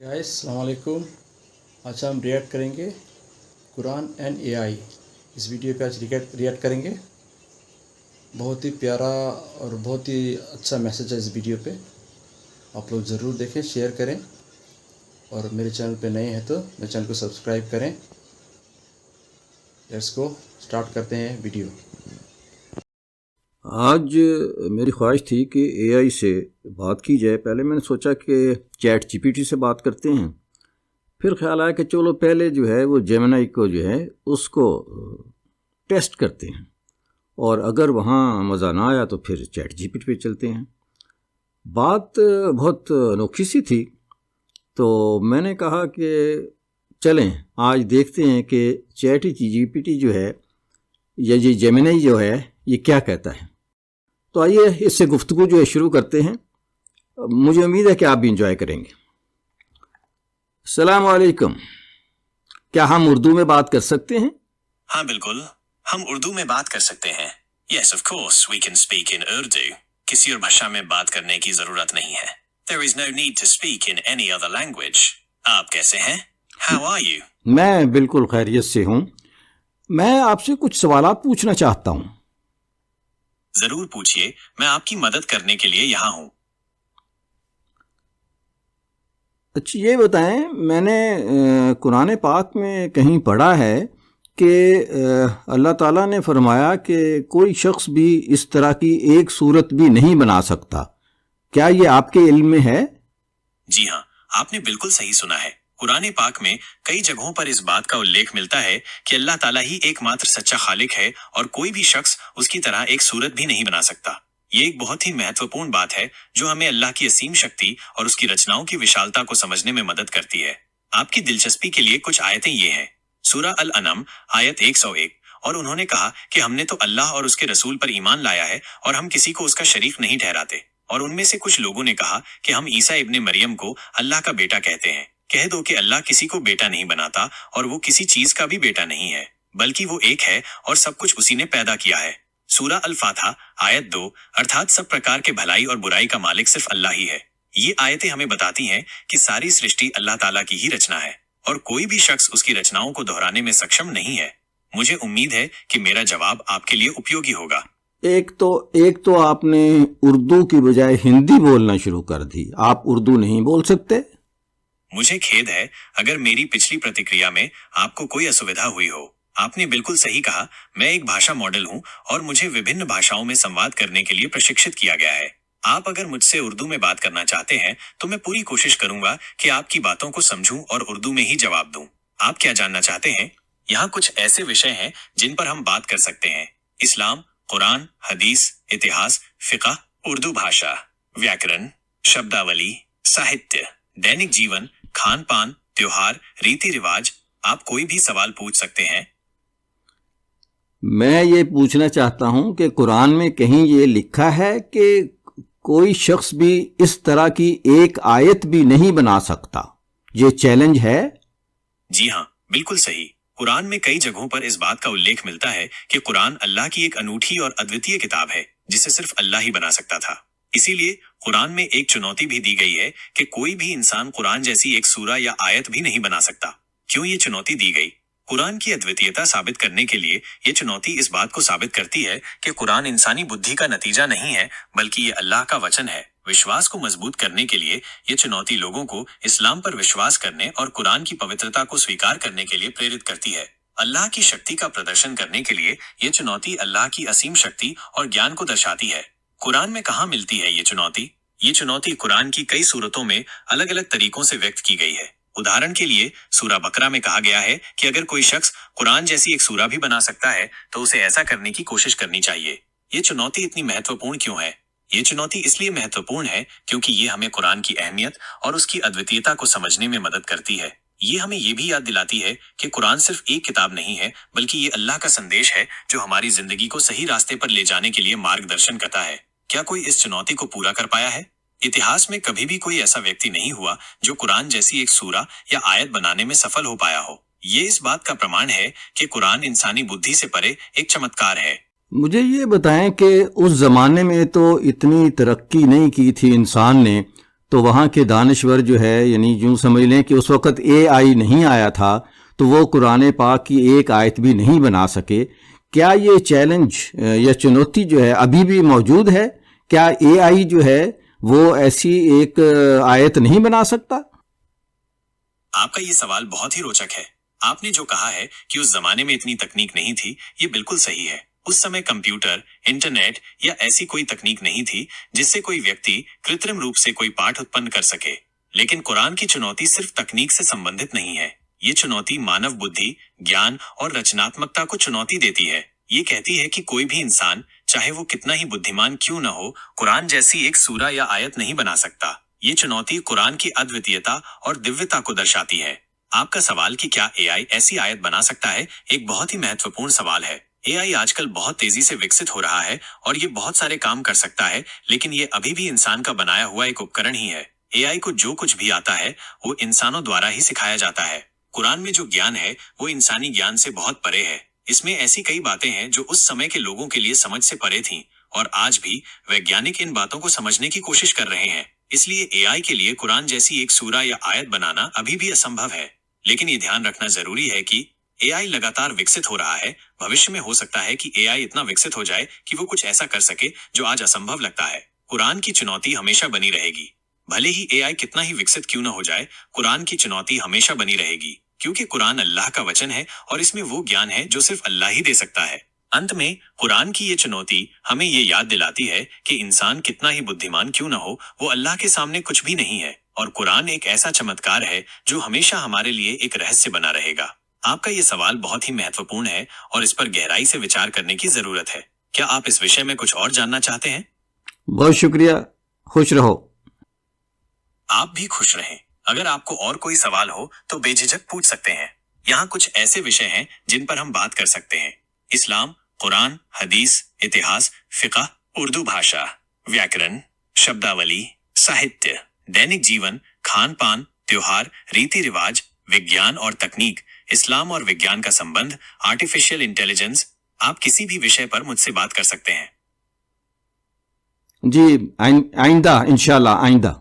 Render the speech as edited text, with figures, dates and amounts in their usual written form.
Guys अस्सलाम वालेकुम। आज हम रिएक्ट करेंगे कुरान एंड एआई। इस वीडियो पे आज रिएक्ट करेंगे। बहुत ही प्यारा और बहुत ही अच्छा मैसेज है इस वीडियो पे। आप लोग ज़रूर देखें, शेयर करें और मेरे चैनल पे नए हैं तो मेरे चैनल को सब्सक्राइब करें। लेट्स गो, स्टार्ट करते हैं वीडियो। आज मेरी ख्वाहिश थी कि एआई से बात की जाए। पहले मैंने सोचा कि चैट जीपीटी से बात करते हैं, फिर ख्याल आया कि चलो पहले जो है वो जेमिनी को जो है उसको टेस्ट करते हैं और अगर वहाँ मज़ा ना आया तो फिर चैट जीपीटी पे चलते हैं। बात बहुत अनोखी सी थी, तो मैंने कहा कि चलें आज देखते हैं कि चैट जीपीटी जो है या ये जेमिनी जो है ये क्या कहता है। तो आइए इससे गुफ्तगू जो है शुरू करते हैं। मुझे उम्मीद है कि आप भी इंजॉय करेंगे। अस्सलाम वालेकुम, क्या हम उर्दू में बात कर सकते हैं? हाँ बिल्कुल, हम उर्दू में बात कर सकते हैं। Yes, of course, we can speak in Urdu. किसी और भाषा में बात करने की जरूरत नहीं है। There is no need to speak in any other language. आप कैसे हैं? How are you? मैं बिल्कुल खैरियत से हूँ। मैं आपसे कुछ सवालात पूछना चाहता हूँ। जरूर पूछिए, मैं आपकी मदद करने के लिए यहाँ हूँ। अच्छा ये बताएं, मैंने कुरान पाक में कहीं पढ़ा है कि अल्लाह ताला ने फरमाया कि कोई शख्स भी इस तरह की एक सूरत भी नहीं बना सकता। क्या ये आपके इल्म में है? जी हाँ, आपने बिल्कुल सही सुना है। कुरान पाक में कई जगहों पर इस बात का उल्लेख मिलता है कि अल्लाह ताला ही एकमात्र सच्चा खालिक है और कोई भी शख्स उसकी तरह एक सूरत भी नहीं बना सकता। ये एक बहुत ही महत्वपूर्ण बात है जो हमें अल्लाह की असीम शक्ति और उसकी रचनाओं की विशालता को समझने में मदद करती है। आपकी दिलचस्पी के लिए कुछ आयतें ये हैं। सूरा अल अनम आयत 101, और उन्होंने कहा कि हमने तो अल्लाह और उसके रसूल पर ईमान लाया है और हम किसी को उसका शरीक नहीं ठहराते। और उनमें से कुछ लोगों ने कहा कि हम ईसा इब्ने मरियम को अल्लाह का बेटा कहते हैं। कह दो कि अल्लाह किसी को बेटा नहीं बनाता और वो किसी चीज का भी बेटा नहीं है, बल्कि वो एक है और सब कुछ उसी ने पैदा किया है। सूरा अल फातहा आयत 2, अर्थात सब प्रकार के भलाई और बुराई का मालिक सिर्फ अल्लाह ही है। ये आयतें हमें बताती हैं कि सारी सृष्टि अल्लाह ताला की ही रचना है और कोई भी शख्स उसकी रचनाओं को दोहराने में सक्षम नहीं है। मुझे उम्मीद है कि मेरा जवाब आपके लिए उपयोगी होगा। एक तो आपने उर्दू की बजाय हिंदी बोलना शुरू कर दी। आप उर्दू नहीं बोल सकते? मुझे खेद है अगर मेरी पिछली प्रतिक्रिया में आपको कोई असुविधा हुई हो। आपने बिल्कुल सही कहा, मैं एक भाषा मॉडल हूँ और मुझे विभिन्न भाषाओं में संवाद करने के लिए प्रशिक्षित किया गया है। आप अगर मुझसे उर्दू में बात करना चाहते हैं तो मैं पूरी कोशिश करूंगा कि आपकी बातों को समझूं और उर्दू में ही जवाब दूं। आप क्या जानना चाहते हैं? यहाँ कुछ ऐसे विषय हैं जिन पर हम बात कर सकते हैं: इस्लाम, कुरान, हदीस, इतिहास, फिक़ह, उर्दू भाषा, व्याकरण, शब्दावली, साहित्य, दैनिक जीवन, खान पान, त्योहार, रीति रिवाज। आप कोई भी सवाल पूछ सकते हैं। मैं ये पूछना चाहता हूं कि कुरान में कहीं ये लिखा है कि कोई शख्स भी इस तरह की एक आयत भी नहीं बना सकता? ये चैलेंज है? जी हाँ, बिल्कुल सही। कुरान में कई जगहों पर इस बात का उल्लेख मिलता है कि कुरान अल्लाह की एक अनूठी और अद्वितीय किताब है जिसे सिर्फ अल्लाह ही बना सकता था। इसीलिए कुरान में एक चुनौती भी दी गई है कि कोई भी इंसान कुरान जैसी एक सूरा या आयत भी नहीं बना सकता। क्यों ये चुनौती दी गई? कुरान की अद्वितीयता साबित करने के लिए ये चुनौती इस बात को साबित करती है कि कुरान इंसानी बुद्धि का नतीजा नहीं है, बल्कि ये अल्लाह का वचन है। विश्वास को मजबूत करने के लिए ये चुनौती लोगों को इस्लाम पर विश्वास करने और कुरान की पवित्रता को स्वीकार करने के लिए प्रेरित करती है। अल्लाह की शक्ति का प्रदर्शन करने के लिए ये चुनौती अल्लाह की असीम शक्ति और ज्ञान को दर्शाती है। कुरान में कहाँ मिलती है ये चुनौती? ये चुनौती कुरान की कई सूरतों में अलग अलग तरीकों से व्यक्त की गई है। उदाहरण के लिए सूरा बकरा में कहा गया है कि अगर कोई शख्स कुरान जैसी एक सूरा भी बना सकता है तो उसे ऐसा करने की कोशिश करनी चाहिए। ये चुनौती इतनी महत्वपूर्ण क्यों है? ये चुनौती इसलिए महत्वपूर्ण है क्योंकि ये हमें कुरान की अहमियत और उसकी अद्वितीयता को समझने में मदद करती है। ये हमें ये भी याद दिलाती है कि कुरान सिर्फ एक किताब नहीं है, बल्कि ये अल्लाह का संदेश है जो हमारी जिंदगी को सही रास्ते पर ले जाने के लिए मार्गदर्शन करता है। क्या कोई इस चुनौती को पूरा कर पाया है? इतिहास में कभी भी कोई ऐसा व्यक्ति नहीं हुआ जो कुरान जैसी एक सूरा या आयत बनाने में सफल हो पाया हो। ये इस बात का प्रमाण है कि कुरान इंसानी बुद्धि से परे एक चमत्कार है। मुझे ये बताएं कि उस जमाने में तो इतनी तरक्की नहीं की थी इंसान ने, तो वहाँ के दानश्वर जो है, यानी यूँ समझ लें कि उस वक़्त AI नहीं आया था, तो वो कुरान पाक की एक आयत भी नहीं बना सके। क्या ये चैलेंज या चुनौती जो है अभी भी मौजूद है? क्या AI जो है वो ऐसी एक आयत नहीं बना सकता? आपका ये सवाल बहुत ही रोचक है। आपने जो कहा है कि उस जमाने में इतनी तकनीक नहीं थी, ये बिल्कुल सही है। उस समय कंप्यूटर, इंटरनेट या ऐसी कोई तकनीक नहीं थी जिससे कोई व्यक्ति कृत्रिम रूप से कोई पाठ उत्पन्न कर सके। लेकिन कुरान की चुनौती सिर्फ तकनीक से संबंधित नहीं है। ये चुनौती मानव बुद्धि, ज्ञान और रचनात्मकता को चुनौती देती है। ये कहती है कि कोई भी इंसान, चाहे वो कितना ही बुद्धिमान क्यों न हो, कुरान जैसी एक सूरा या आयत नहीं बना सकता। ये चुनौती कुरान की अद्वितीयता और दिव्यता को दर्शाती है। आपका सवाल कि क्या AI ऐसी आयत बना सकता है, एक बहुत ही महत्वपूर्ण सवाल है। AI आजकल बहुत तेजी से विकसित हो रहा है और ये बहुत सारे काम कर सकता है, लेकिन ये अभी भी इंसान का बनाया हुआ एक उपकरण ही है। AI को जो कुछ भी आता है वो इंसानों द्वारा ही सिखाया जाता है। कुरान में जो ज्ञान है वो इंसानी ज्ञान से बहुत परे है। इसमें ऐसी कई बातें हैं जो उस समय के लोगों के लिए समझ से परे थीं, और आज भी वैज्ञानिक इन बातों को समझने की कोशिश कर रहे हैं। इसलिए AI के लिए कुरान जैसी एक सूरा या आयत बनाना अभी भी असंभव है। लेकिन ये ध्यान रखना जरूरी है कि AI लगातार विकसित हो रहा है। भविष्य में हो सकता है कि AI इतना विकसित हो जाए कि वो कुछ ऐसा कर सके जो आज असंभव लगता है। कुरान की चुनौती हमेशा बनी रहेगी। भले ही AI कितना ही विकसित क्यों न हो जाए, कुरान की चुनौती हमेशा बनी रहेगी, क्योंकि कुरान अल्लाह का वचन है और इसमें वो ज्ञान है जो सिर्फ अल्लाह ही दे सकता है। अंत में कुरान की ये चुनौती हमें ये याद दिलाती है कि इंसान कितना ही बुद्धिमान क्यों न हो, वो अल्लाह के सामने कुछ भी नहीं है, और कुरान एक ऐसा चमत्कार है जो हमेशा हमारे लिए एक रहस्य बना रहेगा। आपका ये सवाल बहुत ही महत्वपूर्ण है और इस पर गहराई से विचार करने की जरूरत है। क्या आप इस विषय में कुछ और जानना चाहते हैं? बहुत शुक्रिया, खुश रहो। आप भी खुश रहें। अगर आपको और कोई सवाल हो तो बेझिझक पूछ सकते हैं। यहाँ कुछ ऐसे विषय हैं जिन पर हम बात कर सकते हैं: इस्लाम, कुरान, हदीस, इतिहास, फिक़ह, उर्दू भाषा, व्याकरण, शब्दावली, साहित्य, दैनिक जीवन, खान पान, त्योहार, रीति रिवाज, विज्ञान और तकनीक, इस्लाम और विज्ञान का संबंध, आर्टिफिशियल इंटेलिजेंस। आप किसी भी विषय पर मुझसे बात कर सकते हैं। जी, आइंदा इंशाल्लाह, आइंदा।